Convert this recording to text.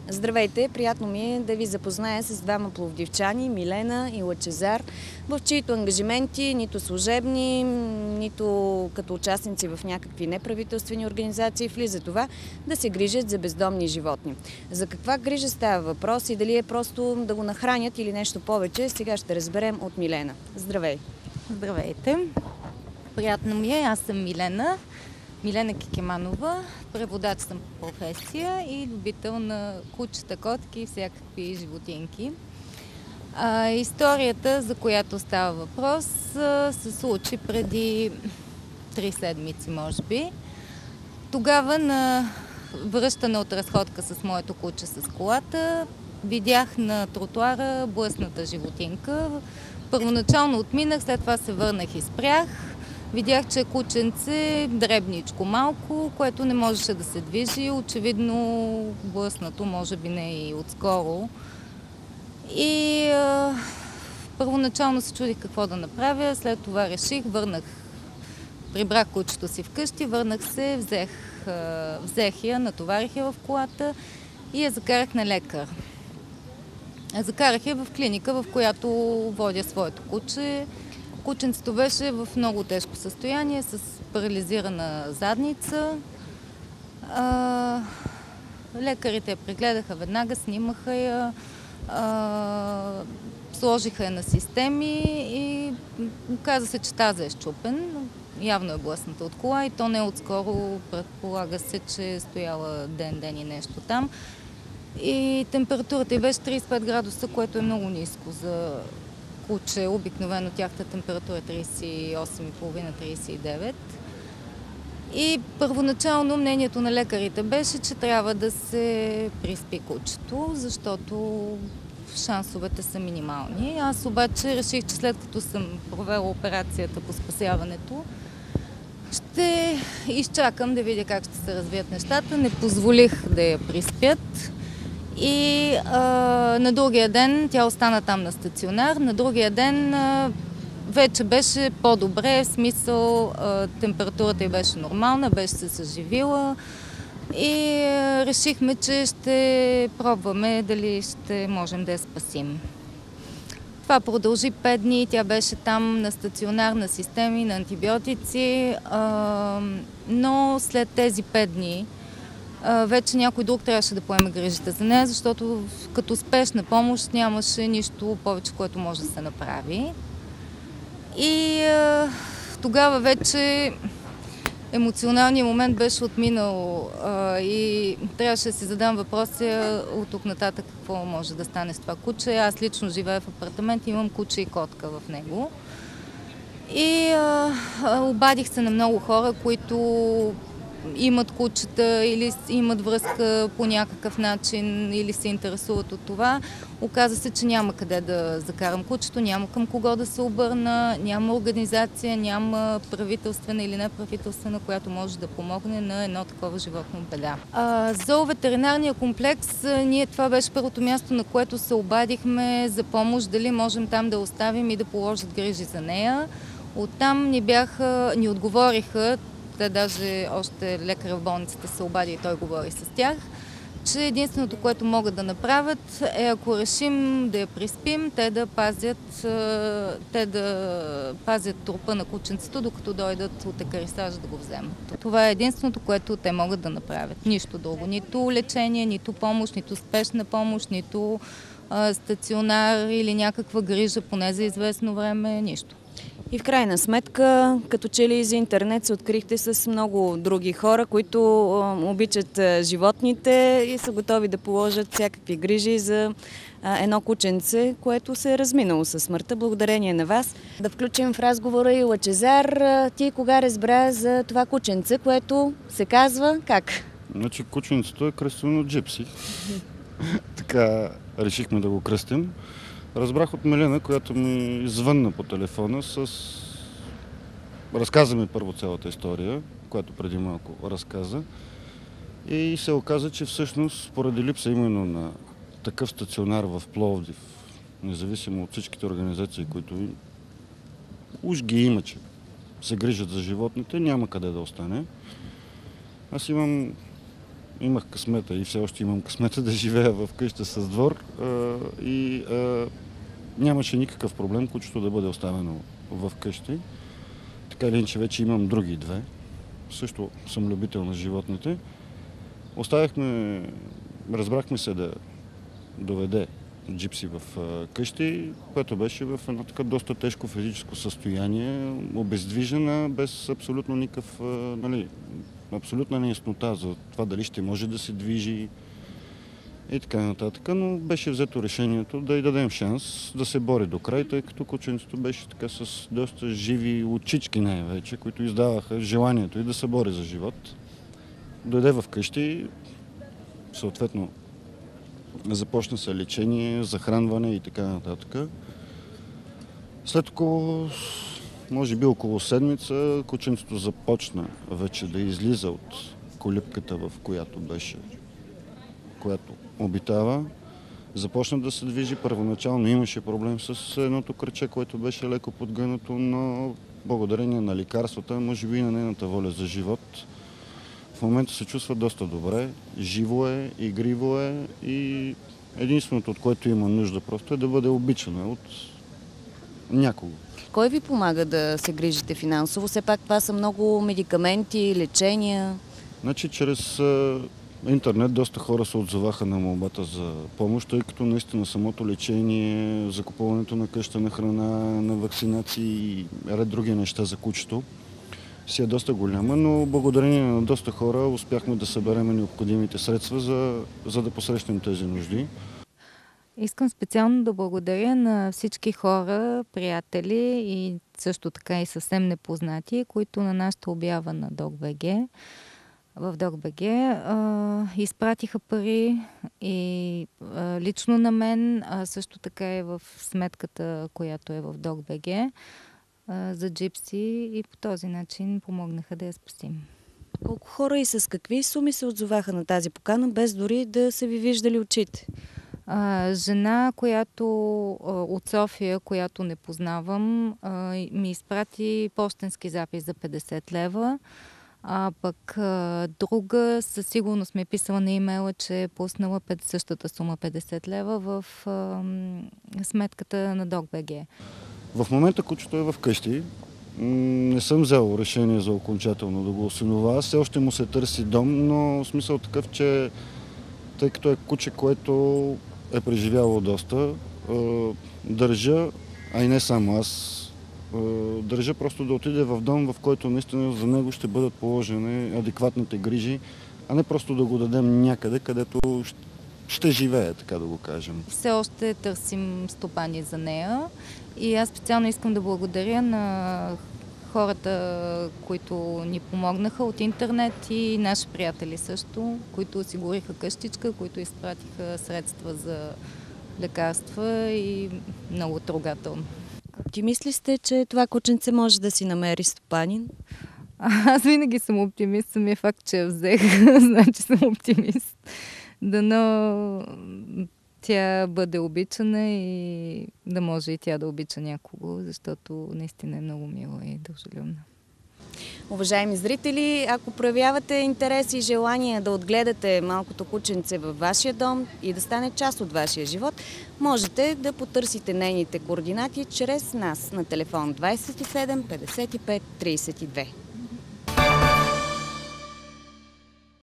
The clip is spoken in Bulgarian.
Здравейте! Приятно ми е да ви запозная с двама пловдивчани, Милена и Лъчезар, в чиито ангажименти, нито служебни, нито като участници в някакви неправителствени организации, влиза това да се грижат за бездомни животни. За каква грижа става въпрос и дали е просто да го нахранят или нещо повече, сега ще разберем от Милена. Здравей! Здравейте! Приятно ми е, аз съм Милена Кикиманова, преводач съм по професия и любител на кучета, котки и всякакви животинки. Историята, за която става въпрос, се случи преди 3 седмици, може би. Тогава на връщане от разходка с моето куче с колата, видях на тротуара блъсната животинка. Първоначално отминах, след това се върнах и спрях. Видях, че е кученце, дребничко малко, което не можеше да се движи. Очевидно блъснато, може би не и отскоро. И първоначално се чудих какво да направя, след това реших, прибрах кучето си вкъщи, върнах се, взех я, натоварих я в колата и я закарах на лекар. Закарах я в клиника, в която водя своето куче. Кученцето беше в много тежко състояние, с парализирана задница. Лекарите я прегледаха веднага, снимаха я, сложиха я на системи и оказа се, че таза е счупен. Явно е блъсната от кола и то не отскоро, предполага се, че е стояла ден и нещо там. И температурата й беше 35 градуса, което е много ниско за куче. Обикновено тяхната температура е 38,5-39. И първоначално мнението на лекарите беше, че трябва да се приспи кучето, защото шансовете са минимални. Аз обаче реших, че след като съм провела операцията по спасяването, ще изчакам да видя как ще се развият нещата. Не позволих да я приспят. И на другия ден тя остана там на стационар. На другия ден вече беше по-добре, в смисъл температурата й беше нормална, беше се съживила и решихме, че ще пробваме дали ще можем да я спасим. Това продължи 5 дни, тя беше там на стационар, на системи, на антибиотици, но след тези 5 дни вече някой друг трябваше да поеме грижите за нея, защото като спешна помощ нямаше нищо повече, което може да се направи. И тогава вече емоционалният момент беше отминал и трябваше да си задам въпроса от тук нататък какво може да стане с това куче. Аз лично живея в апартамент и имам куче и котка в него. И обадих се на много хора, които имат кучета или имат връзка по някакъв начин или се интересуват от това. Оказа се, че няма къде да закарам кучето, няма към кого да се обърна, няма организация, няма правителствена или неправителствена, която може да помогне на едно такова животно беда. Зооветеринарния комплекс, това беше първото място, на което се обадихме за помощ, дали можем там да оставим и да положат грижи за нея. Оттам ни отговориха, те даже още лекар в болницата се обади и той говори с тях, че единственото, което могат да направят е, ако решим да я приспим, те да пазят трупа на кученцето, докато дойдат от екарисажа да го вземат. Това е единственото, което те могат да направят. Нищо друго. Нито лечение, нито помощ, нито спешна помощ, нито стационар или някаква грижа, поне за известно време, нищо. И в крайна сметка, като че ли за интернет се открихте с много други хора, които обичат животните и са готови да положат всякакви грижи за едно кученце, което се е разминало със смъртта. Благодарение на вас. Да включим в разговора и Лъчезар. Ти кога разбра за това кученце, което се казва как? Значи кученцето е кръстено Джипси. Така решихме да го кръстим. Разбрах от Милена, която ми звънна по телефона разказа ми първо цялата история, която преди малко разказа. И се оказа, че всъщност поради липса именно на такъв стационар в Пловдив, независимо от всичките организации, които уж ги има, че се грижат за животните, няма къде да остане. Аз имам имах късмета и все още имам късмета да живея в къща с двор и нямаше никакъв проблем кучето да бъде оставено в къщи. Така или иначе вече имам други две. Също съм любител на животните. Разбрахме се да доведе Джипси в къщи, което беше в едно така доста тежко физическо състояние, обездвижена, без абсолютно никакъв, абсолютна неяснота за това дали ще може да се движи и така нататък, но беше взето решението да й дадем шанс да се бори до край, тъй като кученцето беше така с доста живи очички най-вече, които издаваха желанието и да се бори за живот. Дойде в къщи, съответно започна се лечение, захранване и така нататък. След може би около седмица, кученцето започна вече да излиза от колибката, в която обитава. Започна да се движи. Първоначално имаше проблем с едното кръче, което беше леко подгънато, но благодарение на лекарствата, може би и на нейната воля за живот, в момента се чувства доста добре, живо е, игриво е и единственото, от което има нужда просто е да бъде обичана от някого. Кой ви помага да се грижите финансово? Все пак това са много медикаменти, лечения. Значи чрез интернет доста хора се отзоваха на молбата за помощ, тъй като наистина самото лечение, закупуването на къща на храна, на вакцинации и ред други неща за кучето си е доста голяма, но благодарение на доста хора успяхме да съберем необходимите средства, за да посрещнем тези нужди. Искам специално да благодаря на всички хора, приятели и също така и съвсем непознати, които на нашата обява на в DocBG изпратиха пари и лично на мен, също така и в сметката, която е в DocBG за Джипси и по този начин помогнаха да я спасим. Колко хора и с какви суми се отзоваха на тази покана, без дори да са ви виждали очите? Жена, от София, която не познавам, ми изпрати пощенски запис за 50 лева. А пък друга със сигурност ми е писала на имейла, че е пуснала същата сума 50 лева в сметката на DocBG. В момента кучето е в къщи. Не съм взел решение за окончателно да го осиновя. Все още му се търси дом, но смисъл такъв, че тъй като е куче, което е преживяло доста, държа, а и не само аз, държа просто да отиде в дом, в който наистина за него ще бъдат положени адекватните грижи, а не просто да го дадем някъде, където ще живее, така да го кажем. Все още търсим стопани за нея и аз специално искам да благодаря на хората, които ни помогнаха от интернет и наши приятели също, които осигуриха къщичка, които изпратиха средства за лекарства и много трогателно. Оптимист ли сте, че това кученце може да си намери стопанин? Аз винаги съм оптимист, самия факт, че я взех, значи съм оптимист. Дано тя бъде обичана и да може и тя да обича някого, защото наистина е много мила и дължелюбна. Уважаеми зрители, ако проявявате интерес и желание да отгледате малкото кученце във вашия дом и да стане част от вашия живот, можете да потърсите нейните координати чрез нас на телефон 27 55 32.